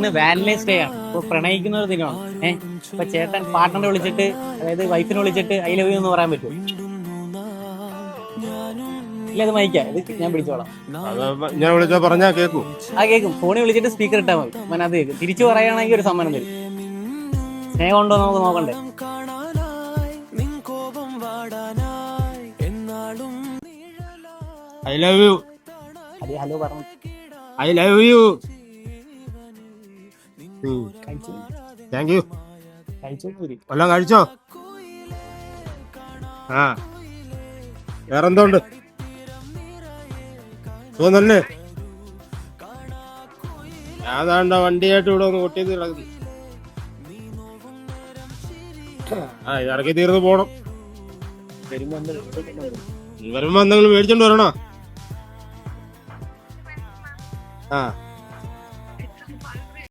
ഇന്ന് Valentine's day ആണ്. ഇപ്പൊ പ്രണയിക്കുന്ന ഒരു ദിനമാണ്. ഇപ്പൊ ചേട്ടൻ പാർട്ട്ണറെ വിളിച്ചിട്ട്, അതായത് വൈഫിനെ വിളിച്ചിട്ട് ഐ ലവ് യു എന്ന് പറയാൻ പറ്റുമോ? ഇല്ല, അത് മൈക്കാം, ഇത് ഞാൻ പിടിച്ചോളാം. ഞാൻ വിളിച്ചാ പറഞ്ഞാ കേക്കൂ? കേൾക്കും. ഫോണിൽ വിളിച്ചിട്ട് സ്പീക്കർ ഇട്ടാൽ മതി, അത് കേൾക്കും. തിരിച്ചു പറയുകയാണെങ്കിൽ ഒരു സമ്മാനം തരും. സ്നേഹം ഉണ്ടോ നമുക്ക് നോക്കണ്ടേ? I love you. അതെ, ഹലോ പറഞ്ഞു. I love you. കഴിച്ചു താങ്ക് യു. കഴിച്ചു വല്ലതും കഴിച്ചോ? ആ, വേറെന്തോണ്ട്? തോന്നല്ലേ? ഏതാണ്ട വണ്ടിയായിട്ട് ഇവിടെ ഒന്ന് കൊട്ടിയത് കിടക്കുന്നു. ആ, ഇറക്കി തീർന്ന് പോണം. വരുമ്പോ എന്തെങ്കിലും മേടിച്ചോണ്ട് വരണോ? ആ